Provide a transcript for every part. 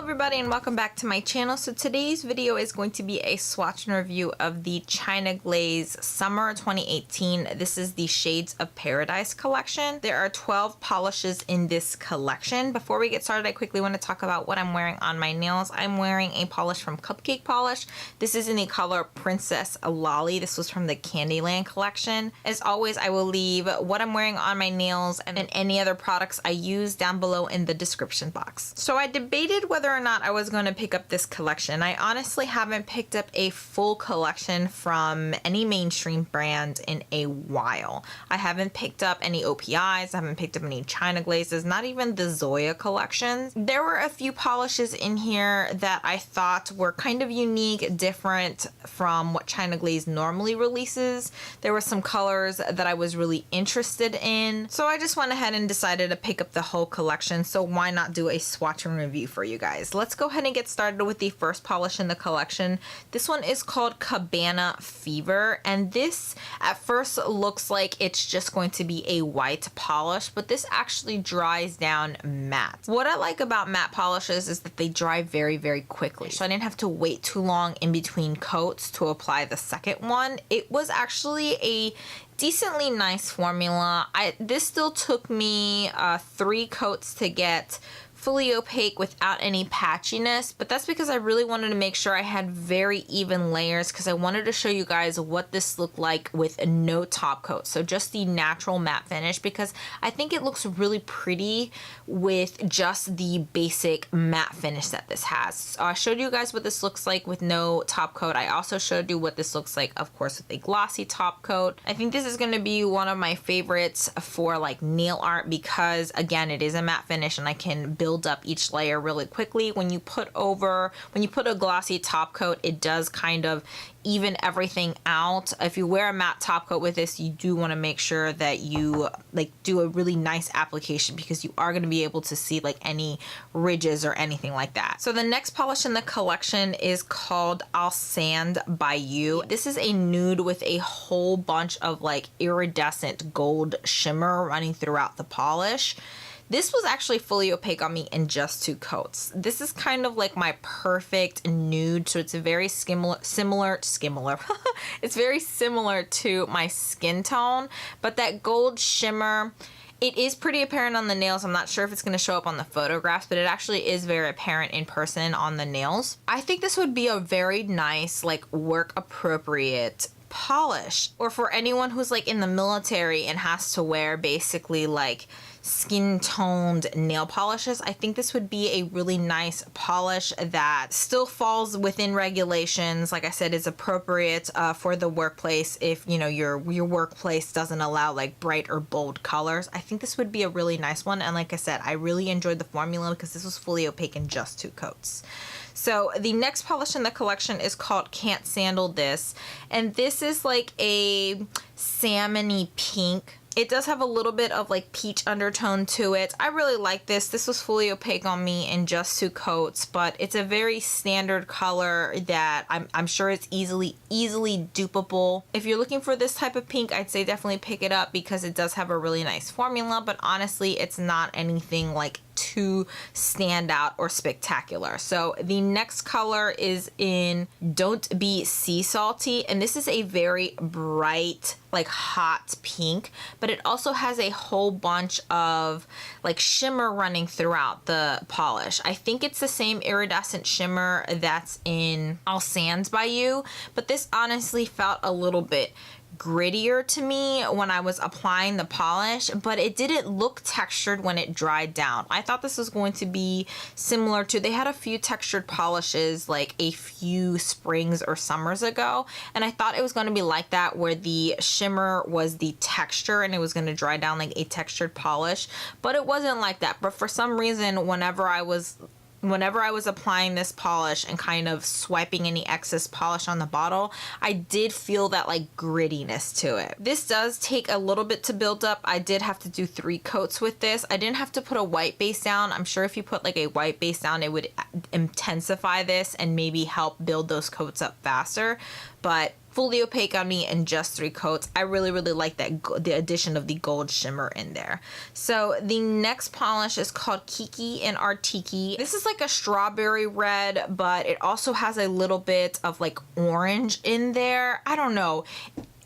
everybody and welcome back to my channel. So today's video is going to be a swatch and review of the China Glaze Summer 2018. This is the Shades of Paradise collection. There are 12 polishes in this collection. Before we get started, I quickly want to talk about what I'm wearing on my nails. I'm wearing a polish from Cupcake Polish. This is in the color Princess Lolly. This was from the Candyland collection. As always, I will leave what I'm wearing on my nails and then any other products I use down below in the description box. So I debated whether or not I was going to pick up this collection. I honestly haven't picked up a full collection from any mainstream brand in a while. I haven't picked up any OPIs, I haven't picked up any China Glazes, not even the Zoya collections. There were a few polishes in here that I thought were kind of unique, different from what China Glaze normally releases. There were some colors that I was really interested in. So I just went ahead and decided to pick up the whole collection. So why not do a swatch and review for you guys? Let's go ahead and get started with the first polish in the collection. This one is called Cabana Fever, and this at first looks like it's just going to be a white polish, but this actually dries down matte. What I like about matte polishes is that they dry very, very quickly, so I didn't have to wait too long in between coats to apply the second one. It was actually a decently nice formula. This still took me 3 coats to get fully opaque without any patchiness, but that's because I really wanted to make sure I had very even layers, because I wanted to show you guys what this looked like with no top coat. So just the natural matte finish, because I think it looks really pretty with just the basic matte finish that this has. So I showed you guys what this looks like with no top coat. I also showed you what this looks like, of course, with a glossy top coat. I think this is going to be one of my favorites for like nail art, because again, it is a matte finish and I can build up each layer really quickly. When you put a glossy top coat, it does kind of even everything out. If you wear a matte top coat with this, you do want to make sure that you like do a really nice application, because you are going to be able to see like any ridges or anything like that. So the next polish in the collection is called I'll Sand by You. This is a nude with a whole bunch of like iridescent gold shimmer running throughout the polish. This was actually fully opaque on me in just 2 coats. This is kind of like my perfect nude, so it's a very similar. It's very similar to my skin tone, but that gold shimmer, it is pretty apparent on the nails. I'm not sure if it's going to show up on the photographs, but it actually is very apparent in person on the nails. I think this would be a very nice, like, work appropriate polish, or for anyone who's like in the military and has to wear basically like skin toned nail polishes. I think this would be a really nice polish that still falls within regulations. Like I said, is appropriate for the workplace if you know your workplace doesn't allow like bright or bold colors. I think this would be a really nice one, and like I said, I really enjoyed the formula because this was fully opaque in just 2 coats. So the next polish in the collection is called Can't Sandal This, and this is like a salmon-y pink. It does have a little bit of like peach undertone to it. I really like this. This was fully opaque on me in just 2 coats, but it's a very standard color that I'm sure it's easily dupable. If you're looking for this type of pink, I'd say definitely pick it up because it does have a really nice formula, but honestly, it's not anything like too stand out or spectacular. So the next color is in Don't Be Sea Salty, and this is a very bright, like hot pink, but it also has a whole bunch of like shimmer running throughout the polish. I think it's the same iridescent shimmer that's in I'll Sand by You, but this honestly felt a little bit grittier to me when I was applying the polish, but it didn't look textured when it dried down. I thought this was going to be similar to, they had a few textured polishes like a few springs or summers ago, and I thought it was going to be like that, where the shimmer was the texture and it was going to dry down like a textured polish, but it wasn't like that. But for some reason, whenever I was applying this polish and kind of swiping any excess polish on the bottle, I did feel that like grittiness to it. This does take a little bit to build up. I did have to do 3 coats with this. I didn't have to put a white base down. I'm sure if you put like a white base down, it would intensify this and maybe help build those coats up faster. But fully opaque on me in just 3 coats. I really like that the addition of the gold shimmer in there. So the next polish is called Kiki and Artiki. This is like a strawberry red, but it also has a little bit of like orange in there. I don't know.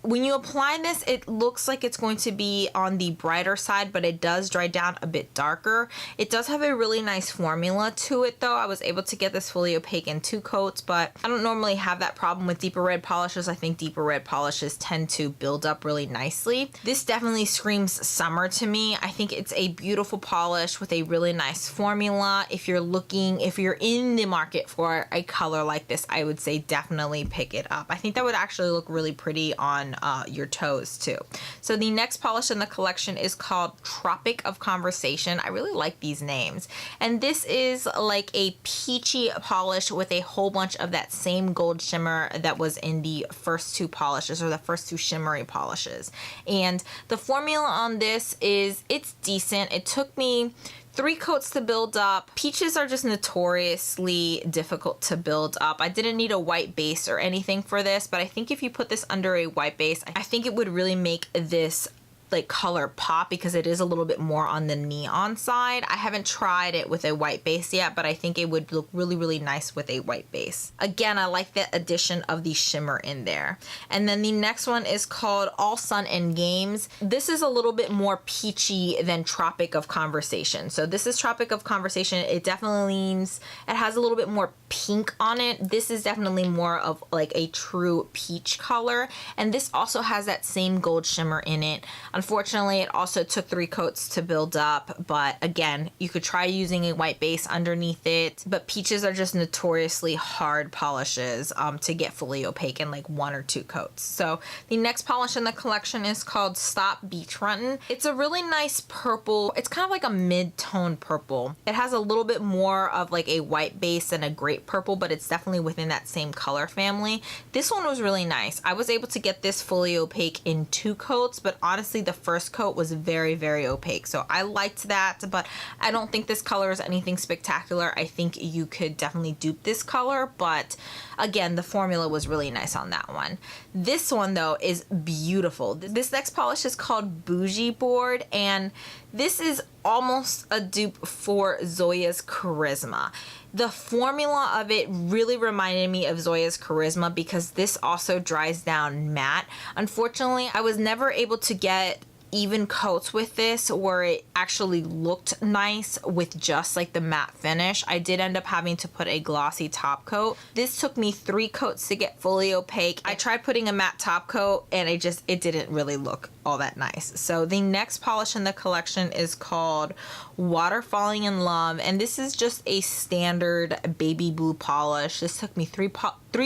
When you apply this, it looks like it's going to be on the brighter side, but it does dry down a bit darker. It does have a really nice formula to it though. I was able to get this fully opaque in 2 coats, but I don't normally have that problem with deeper red polishes. I think deeper red polishes tend to build up really nicely. This definitely screams summer to me. I think it's a beautiful polish with a really nice formula. If you're in the market for a color like this, I would say definitely pick it up. I think that would actually look really pretty on your toes too. So the next polish in the collection is called Tropic of Conversation. I really like these names. And this is like a peachy polish with a whole bunch of that same gold shimmer that was in the first 2 polishes, or the first 2 shimmery polishes. And the formula on this is, it's decent. It took me 3 coats to build up. Peaches are just notoriously difficult to build up. I didn't need a white base or anything for this, but I think if you put this under a white base, I think it would really make this like color pop, because it is a little bit more on the neon side. I haven't tried it with a white base yet, but I think it would look really nice with a white base. Again, I like the addition of the shimmer in there. And then the next one is called All Sun and Games. This is a little bit more peachy than Tropic of Conversation. So this is Tropic of Conversation. It definitely leans, it has a little bit more pink on it. This is definitely more of like a true peach color. And this also has that same gold shimmer in it. Unfortunately, it also took 3 coats to build up, but again, you could try using a white base underneath it, but peaches are just notoriously hard polishes to get fully opaque in like 1 or 2 coats. So the next polish in the collection is called Stop Beachfrontin'. It's a really nice purple. It's kind of like a mid-tone purple. It has a little bit more of like a white base and a grape purple, but it's definitely within that same color family. This one was really nice. I was able to get this fully opaque in 2 coats, but honestly, the first coat was very opaque. So I liked that, but I don't think this color is anything spectacular. I think you could definitely dupe this color, but again, the formula was really nice on that one. This one though is beautiful. This next polish is called Bougie Board, and this is almost a dupe for Zoya's Charisma. The formula of it really reminded me of Zoya's Charisma because this also dries down matte. Unfortunately, I was never able to get even coats with this where it actually looked nice with just like the matte finish. I did end up having to put a glossy top coat. This took me 3 coats to get fully opaque. I tried putting a matte top coat and it didn't really look all that nice. So the next polish in the collection is called Water Falling in Love, and this is just a standard baby blue polish. This took me 3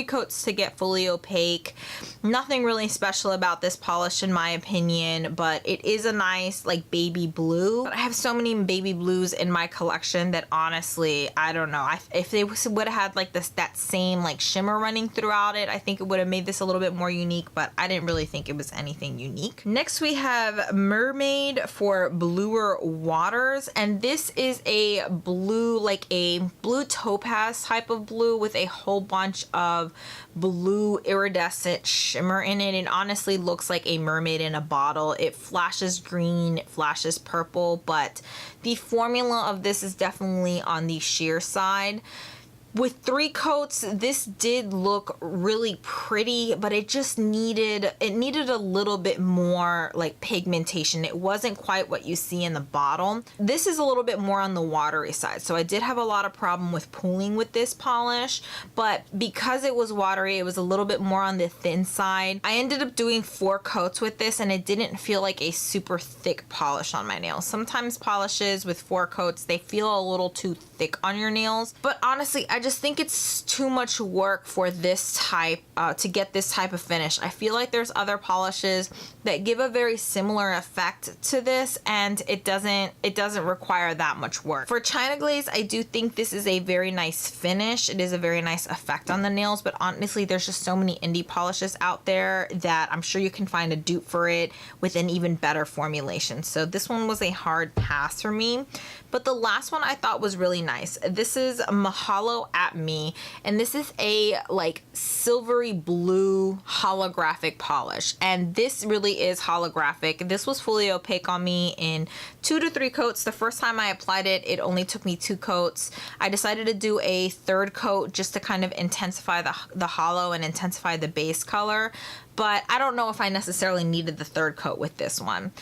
coats to get fully opaque. Nothing really special about this polish in my opinion, but it is a nice like baby blue. But I have so many baby blues in my collection that honestly, I don't know. If they would have had like that same like shimmer running throughout it, I think it would have made this a little bit more unique, but I didn't really think it was anything unique. Next we have Mermaid for Bluer Waters, and this is a blue, like a blue topaz type of blue with a whole bunch of blue iridescent shimmer in it. It honestly looks like a mermaid in a bottle. It flashes green, it flashes purple, but the formula of this is definitely on the sheer side. With 3 coats, this did look really pretty, but it just needed a little bit more like pigmentation. It wasn't quite what you see in the bottle. This is a little bit more on the watery side. So I did have a lot of problem with pooling with this polish, but because it was watery, it was a little bit more on the thin side. I ended up doing 4 coats with this and it didn't feel like a super thick polish on my nails. Sometimes polishes with 4 coats, they feel a little too thick on your nails, but honestly, I just think it's too much work for this type to get this type of finish. I feel like there's other polishes that give a very similar effect to this and it doesn't require that much work. For China Glaze, I do think this is a very nice finish. It is a very nice effect on the nails, but honestly, there's just so many indie polishes out there that I'm sure you can find a dupe for it with an even better formulation. So this one was a hard pass for me. But the last one I thought was really nice. This is Mahalo at Me, and this is a like silvery blue holographic polish, and this really is holographic. This was fully opaque on me in 2 to 3 coats. The first time I applied it, it only took me 2 coats. I decided to do a 3rd coat just to kind of intensify the hollow and intensify the base color, but I don't know if I necessarily needed the 3rd coat with this one.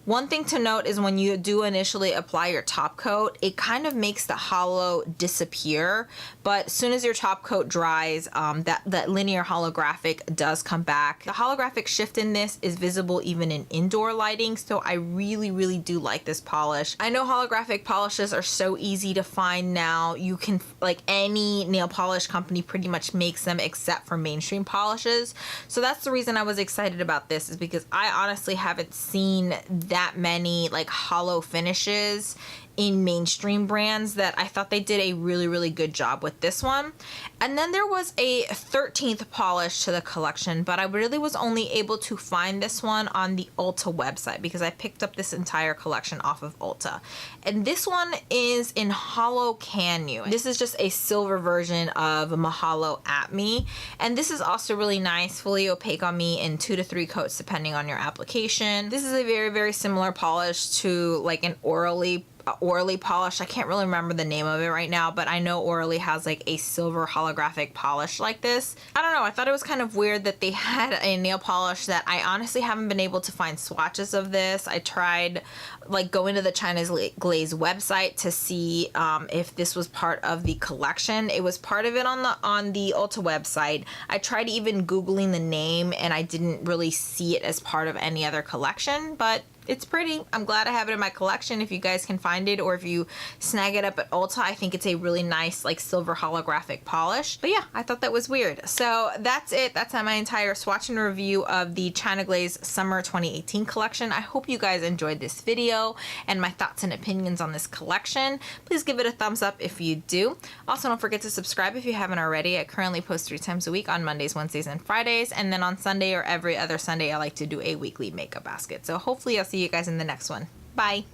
One thing to note is when you do initially apply your top coat, it kind of makes the hollow disappear, but as soon as your top coat dries, that linear holographic does come back. The holographic shift in this is visible even in indoor lighting, so I really do like this polish. I know holographic polishes are so easy to find now. You can, like, any nail polish company pretty much makes them except for mainstream polishes, so that's the reason I was excited about this, is because I honestly haven't seen that many like hollow finishes in mainstream brands that I thought they did a really good job with this one. And then there was a 13th polish to the collection, but I really was only able to find this one on the Ulta website because I picked up this entire collection off of Ulta. And this one is in Hollow Can You. This is just a silver version of Mahalo At Me. And this is also really nice, fully opaque on me in 2 to 3 coats depending on your application. This is a very similar polish to like an Orally polish. I can't really remember the name of it right now, but I know Orally has like a silver holographic polish like this. I don't know, I thought it was kind of weird that they had a nail polish that I honestly haven't been able to find swatches of this. I tried like going to the China Glaze website to see if this was part of the collection. It was part of it on the Ulta website. I tried even Googling the name and I didn't really see it as part of any other collection, but it's pretty. I'm glad I have it in my collection. If you guys can find it or if you snag it up at Ulta, I think it's a really nice like silver holographic polish. But yeah, I thought that was weird. So that's it. That's my entire swatch and review of the China Glaze Summer 2018 collection. I hope you guys enjoyed this video and my thoughts and opinions on this collection. Please give it a thumbs up if you do. Also, don't forget to subscribe if you haven't already. I currently post 3 times a week on Mondays, Wednesdays, and Fridays. And then on Sunday or every other Sunday, I like to do a weekly makeup basket. So hopefully I'll see you guys in the next one. Bye.